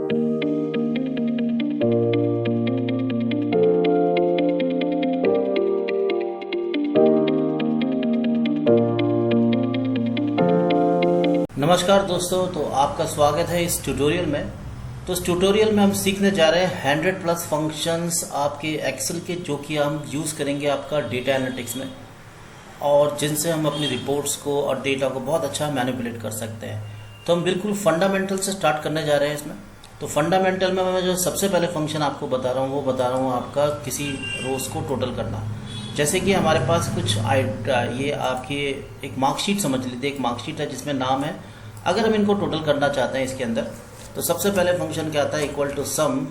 नमस्कार दोस्तों, तो आपका स्वागत है इस ट्यूटोरियल में। तो इस ट्यूटोरियल में हम सीखने जा रहे हैं 100 प्लस फंक्शंस आपके एक्सेल के, जो कि हम यूज़ करेंगे आपका डेटा एनालिटिक्स में, और जिनसे हम अपनी रिपोर्ट्स को और डेटा को बहुत अच्छा मैनिपुलेट कर सकते हैं। तो हम बिल्कुल फंडामेंटल से स्टार्ट करने जा रहे हैं इसमें। तो फंडामेंटल में मैं जो सबसे पहले फंक्शन आपको बता रहा हूँ वो बता रहा हूँ आपका किसी रोज़ को टोटल करना। जैसे कि हमारे पास कुछ ये आपकी एक मार्कशीट समझ लीजिए, एक मार्कशीट है जिसमें नाम है। अगर हम इनको टोटल करना चाहते हैं इसके अंदर, तो सबसे पहले फंक्शन क्या आता है, equal to sum,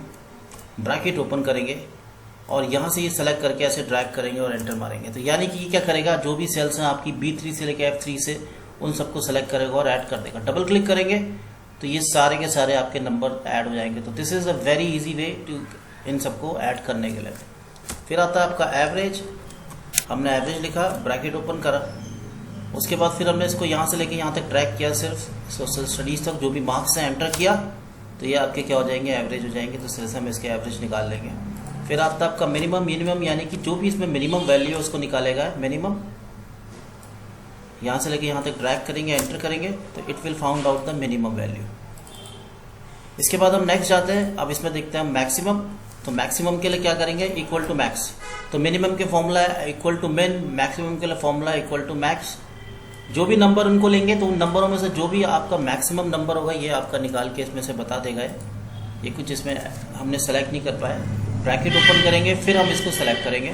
bracket open करेंगे और यहाँ से ये सेलेक्ट करके ऐसे ड्रैग करेंगे और एंटर मारेंगे। तो यानी कि ये क्या करेगा, जो भी सेल्स हैं आपकी B3 से लेकर F3 से, उन सबको सेलेक्ट करेगा और ऐड कर देगा। डबल क्लिक करेंगे तो ये सारे के सारे आपके नंबर ऐड हो जाएंगे। तो this is a very easy way to इन सबको ऐड करने के लिए। फिर आता है आपका एवरेज। हमने एवरेज लिखा, ब्रैकेट ओपन करा, उसके बाद फिर हमने इसको यहाँ से लेके यहाँ तक ट्रैक किया, सिर्फ सोशल स्टडीज़ तक जो भी मार्क्स हैं एंटर किया, तो ये आपके क्या हो जाएंगे, एवरेज हो जाएंगे। तो इस तरह से हम इसके एवरेज निकाल लेंगे। फिर आता है आपका मिनिमम, यानी कि जो भी इसमें मिनिमम वैल्यू है उसको निकालेगा मिनिमम। यहाँ से लेके यहाँ तक ड्रैग करेंगे, एंटर करेंगे, तो it will found out the minimum value. इसके बाद हम नेक्स्ट जाते हैं। अब इसमें देखते हैं मैक्सिमम। तो मैक्सिमम के लिए क्या करेंगे, इक्वल टू मैक्स। तो मिनिमम के फॉर्मूला है इक्वल टू मिन, मैक्सिमम के लिए फॉर्मूला इक्वल टू मैक्स। जो भी नंबर उनको लेंगे तो उन नंबरों में से जो भी आपका मैक्सिमम नंबर होगा ये आपका निकाल के इसमें से बता देगा। ये कुछ इसमें हमने सेलेक्ट नहीं कर पाए। ब्रैकेट ओपन करेंगे, फिर हम इसको सेलेक्ट करेंगे,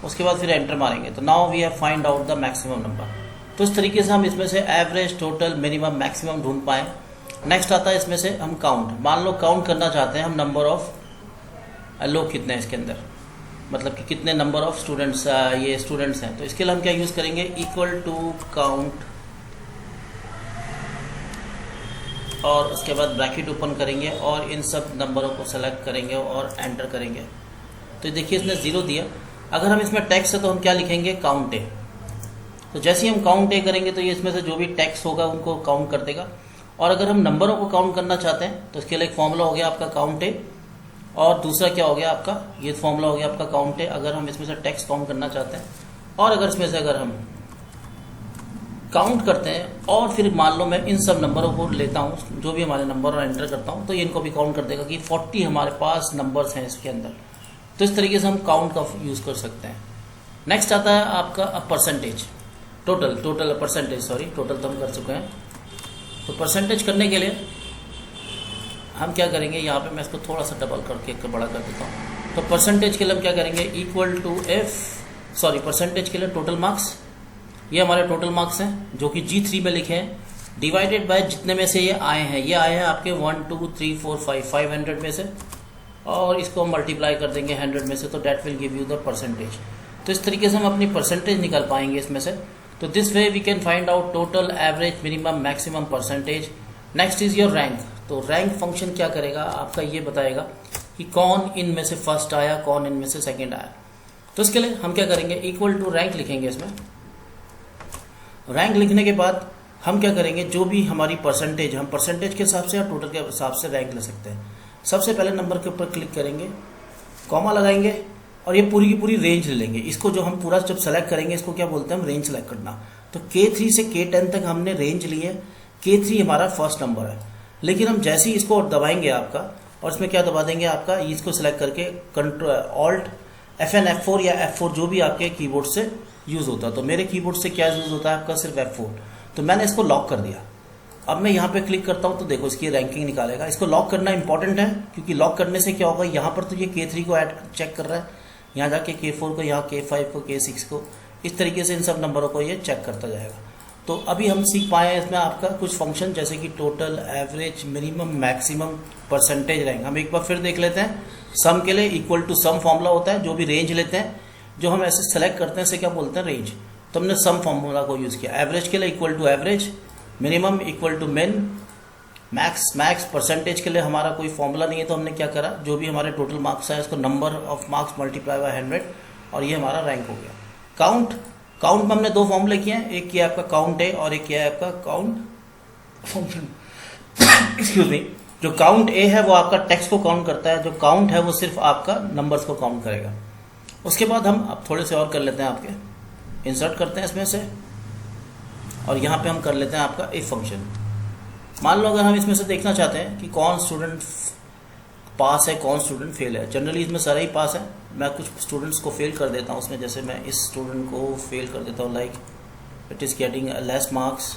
उसके बाद फिर एंटर मारेंगे। तो now we have find out the maximum number. तो इस तरीके से हम इसमें से एवरेज, टोटल, मिनिमम, मैक्सिमम ढूंढ पाए। नेक्स्ट आता है इसमें से हम काउंट। मान लो काउंट करना चाहते हैं हम नंबर ऑफ लोग कितने हैं इसके अंदर, मतलब कि कितने नंबर ऑफ स्टूडेंट्स ये स्टूडेंट्स हैं। तो इसके लिए हम क्या यूज़ करेंगे, इक्वल टू काउंट, और उसके बाद ब्रैकेट ओपन करेंगे और इन सब नंबरों को सेलेक्ट करेंगे और एंटर करेंगे। तो देखिए इसने 0 दिया। अगर हम इसमें टेक्स्ट है तो हम क्या लिखेंगे, काउंट ए। तो जैसे ही हम काउंट ए करेंगे तो ये इसमें से जो भी टेक्स्ट होगा उनको काउंट कर देगा। और अगर हम नंबरों को काउंट करना चाहते हैं तो इसके लिए एक फॉर्मूला हो गया आपका काउंट ए, और दूसरा क्या हो गया आपका, ये फॉर्मूला हो गया आपका काउंट है। अगर हम इसमें से टेक्स्ट काउंट करना चाहते हैं, और अगर इसमें से अगर हम काउंट करते हैं और फिर मान लो मैं इन सब नंबरों को लेता हूँ, जो भी हमारे नंबर और एंटर करता हूँ, तो ये इनको भी काउंट कर देगा कि 40 हमारे पास नंबर्स हैं इसके अंदर। तो इस तरीके से हम काउंट का यूज़ कर सकते हैं। नेक्स्ट आता है आपका percentage, total percentage, sorry total तो हम कर चुके हैं। तो परसेंटेज करने के लिए हम क्या करेंगे, यहाँ पे मैं इसको थोड़ा सा डबल करके बड़ा कर देता हूँ। तो परसेंटेज के लिए हम क्या करेंगे, इक्वल टू परसेंटेज के लिए टोटल मार्क्स, ये हमारे टोटल मार्क्स हैं जो कि G3 में लिखे हैं, डिवाइडेड बाय जितने में से ये आए हैं। ये आए हैं आपके 1 2 3 4 500 में से, और इसको हम मल्टीप्लाई कर देंगे 100 में से, तो that will give you the percentage. तो इस तरीके से हम अपनी परसेंटेज निकाल पाएंगे इसमें से। तो this way we can find out total, average, minimum, maximum, percentage. Next is your rank. तो रैंक फंक्शन क्या करेगा, आपका ये बताएगा कि कौन इनमें से फर्स्ट आया, कौन इनमें से सेकंड आया। तो इसके लिए हम क्या करेंगे, इक्वल टू रैंक लिखेंगे इसमें। रैंक लिखने के बाद हम क्या करेंगे, जो भी हमारी परसेंटेज, हम परसेंटेज के हिसाब से या टोटल के हिसाब से रैंक ले सकते हैं। सबसे पहले नंबर के ऊपर क्लिक करेंगे, कॉमा लगाएंगे, और ये पूरी की पूरी रेंज ले लेंगे। इसको जो हम पूरा जब सेलेक्ट करेंगे, इसको क्या बोलते हैं हम, रेंज सेलेक्ट करना। तो K3 से K10 तक हमने रेंज ली है। K3 हमारा फर्स्ट नंबर है, लेकिन हम जैसे ही इसको दबाएंगे आपका, और इसमें क्या दबा देंगे आपका, इसको सेलेक्ट करके कंट्रोल ऑल्ट FN F4 या F4 जो भी आपके कीबोर्ड से यूज़ होता है। तो मेरे कीबोर्ड से क्या यूज़ होता है आपका, सिर्फ F4। तो मैंने इसको लॉक कर दिया। अब मैं यहाँ पे क्लिक करता हूँ तो देखो इसकी रैंकिंग निकालेगा। इसको लॉक करना इंपॉर्टेंट है, क्योंकि लॉक करने से क्या होगा, यहाँ पर तो ये K3 को ऐड चेक कर रहा है, यहाँ जाके K4 को, यहाँ K5 को, K6 को, इस तरीके से इन सब नंबरों को ये चेक करता जाएगा। तो अभी हम सीख पाए हैं इसमें आपका कुछ फंक्शन, जैसे कि total, average, minimum, maximum, percentage, rank. हम एक बार फिर देख लेते हैं। सम के लिए इक्वल टू सम फॉर्मूला होता है, जो भी रेंज लेते हैं, जो हम ऐसे सेलेक्ट करते हैं, इसे क्या बोलते हैं, रेंज। तो हमने सम फॉर्मूला को यूज़ किया। एवरेज के लिए equal to average, minimum equal to min, max. Percentage के लिए हमारा कोई फॉर्मूला नहीं है, तो हमने क्या करा, जो भी हमारे टोटल मार्क्स है उसको number of marks multiply by 100, और ये हमारा रैंक हो गया। काउंट में हमने 2 फॉर्मूले किए हैं, एक किया आपका काउंट ए और एक किया है आपका काउंट फंक्शन एक्सक्यूज मी। जो काउंट ए है वो आपका टेक्स्ट को काउंट करता है, जो काउंट है वो सिर्फ आपका नंबर्स को काउंट करेगा। उसके बाद हम अब थोड़े से और कर लेते हैं, आपके इंसर्ट करते हैं इसमें से, और यहाँ पे हम कर लेते हैं आपका इफ फंक्शन। मान लो अगर हम इसमें से देखना चाहते हैं कि कौन स्टूडेंट पास है कौन स्टूडेंट फेल है। जनरली इसमें सारे ही पास है, मैं कुछ स्टूडेंट्स को फेल कर देता हूँ उसमें। जैसे मैं इस स्टूडेंट को फेल कर देता हूँ, like it is getting less marks,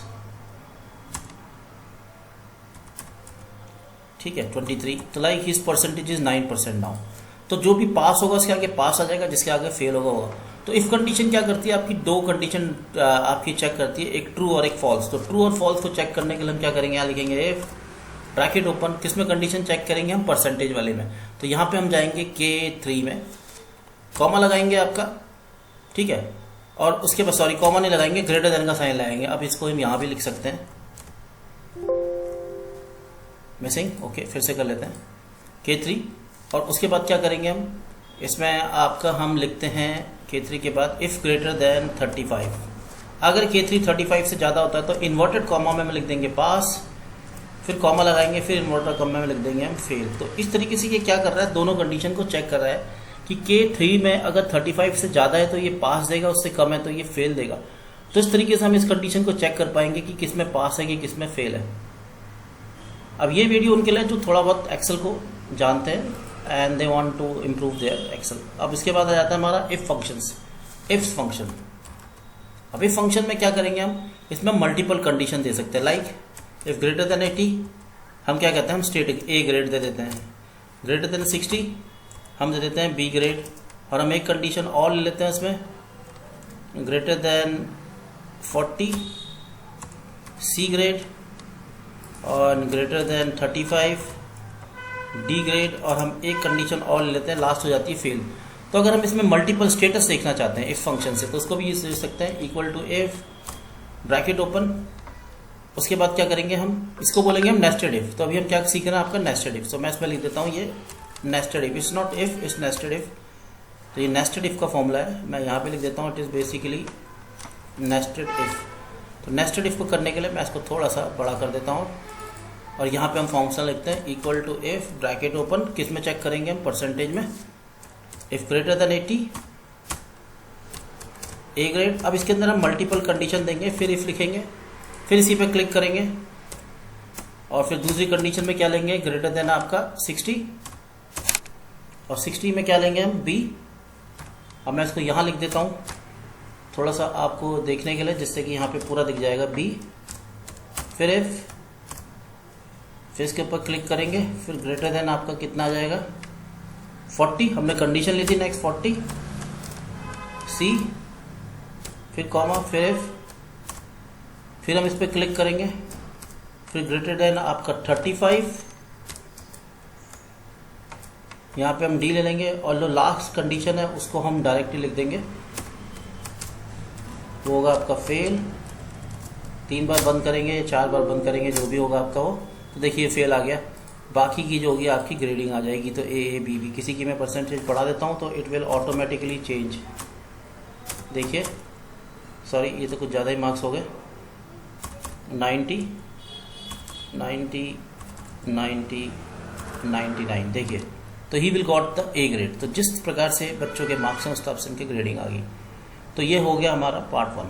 ठीक है 23, तो like his percentage is 9% now. तो जो भी पास होगा उसके आगे पास आ जाएगा, जिसके आगे फेल होगा। तो इफ कंडीशन क्या करती है, आपकी दो कंडीशन आपकी चेक करती है, एक ट्रू और एक फॉल्स। तो ट्रू और फॉल्स को चेक करने के लिए हम क्या करेंगे, यहाँ लिखेंगे इफ ब्रैकेट ओपन, किसमें कंडीशन चेक करेंगे हम, परसेंटेज वाले में। तो यहाँ पे हम जाएंगे K3 में, कॉमा लगाएंगे आपका, ठीक है, और उसके बाद सॉरी कॉमा नहीं लगाएंगे, ग्रेटर देन का साइन लगाएंगे। अब इसको हम यहाँ भी लिख सकते हैं, मिसिंग, ओके फिर से कर लेते हैं K3। और उसके बाद क्या करेंगे हम, इसमें आपका हम लिखते हैं K3 के बाद इफ ग्रेटर देन 35। अगर K3 35 से ज़्यादा होता है तो इन्वर्टेड कॉमा में हम लिख देंगे पास, फिर कॉमा लगाएंगे, फिर इन्वर्टेड कॉमा में लिख देंगे हम फेल। तो इस तरीके से ये क्या कर रहा है, दोनों कंडीशन को चेक कर रहा है कि K3 में अगर 35 से ज़्यादा है तो ये पास देगा, उससे कम है तो ये फेल देगा। तो इस तरीके से हम इस कंडीशन को चेक कर पाएंगे कि किस में पास है कि किस में फेल है। अब ये वीडियो उनके लिए जो थोड़ा बहुत एक्सेल को जानते हैं and they want to improve their Excel. अब इसके बाद आ जाता है हमारा इफ फंक्शंस, इफ्स फंक्शन। अब इफ फंक्शन में क्या करेंगे हम, इसमें मल्टीपल कंडीशन दे सकते हैं, लाइक इफ ग्रेटर देन 80 हम क्या कहते हैं, हम स्टेटिक ए ग्रेड दे देते हैं, ग्रेटर देन 60 हम दे देते हैं बी ग्रेड, और हम एक कंडीशन और ले लेते हैं इसमें, ग्रेटर देन 40 सी ग्रेड, और ग्रेटर देन 35 डी ग्रेड, और हम एक कंडीशन और ले लेते हैं, लास्ट हो जाती है फेल। तो अगर हम इसमें मल्टीपल स्टेटस देखना चाहते हैं इफ फंक्शन से, तो उसको भी यूज कर सकते हैं, equal to if bracket open. उसके बाद क्या करेंगे, हम इसको बोलेंगे हम नेस्टेड इफ। तो अभी हम क्या सीख रहे हैं, आपका नेस्टेड इफ। तो मैं इसमें लिख देता हूँ ये nested if, it's not if, it's nested if. तो ये नेस्टेड इफ का फॉर्मूला है, मैं यहाँ पे लिख देता हूँ it is basically nested if. तो नेस्टेड इफ को करने के लिए मैं इसको थोड़ा सा बड़ा कर देता हूँ, और यहाँ पे हम फंक्शन लिखते हैं equal to if bracket open, किस में चेक करेंगे हम, परसेंटेज में, if greater than 80 A grade. अब इसके अंदर हम मल्टीपल कंडीशन देंगे, फिर इफ लिखेंगे, फिर इसी पे क्लिक करेंगे, और फिर दूसरी कंडीशन में क्या लेंगे, ग्रेटर देन आपका 60, और 60 में क्या लेंगे हम, बी। अब मैं इसको यहाँ लिख देता हूँ थोड़ा सा आपको देखने के लिए, जिससे कि यहाँ पे पूरा दिख जाएगा बी, फिर इफ, फिर इसके ऊपर क्लिक करेंगे, फिर ग्रेटर देन आपका कितना आ जाएगा 40, हमने कंडीशन ली थी नेक्स्ट 40 सी, फिर कॉमा, फिर इफ, फिर हम इस पर क्लिक करेंगे, फिर ग्रेटर देन आपका 35, यहाँ पे हम डी ले लेंगे, और जो लास्ट कंडीशन है उसको हम डायरेक्टली लिख देंगे, वो होगा आपका फेल। 3 बार बंद करेंगे, 4 बार बंद करेंगे, जो भी होगा आपका वो। तो देखिए फेल आ गया, बाकी की जो होगी आपकी ग्रेडिंग आ जाएगी। तो ए बी बी, किसी की मैं परसेंटेज बढ़ा देता हूँ तो इट विल ऑटोमेटिकली चेंज। देखिए सॉरी ये तो कुछ ज़्यादा ही मार्क्स हो गए, 90 90 90 99, देखिए तो he will got the A grade. तो जिस प्रकार से बच्चों के मार्क्स हैं उस तरफ से उनकी ग्रेडिंग आ गई। तो ये हो गया हमारा पार्ट 1।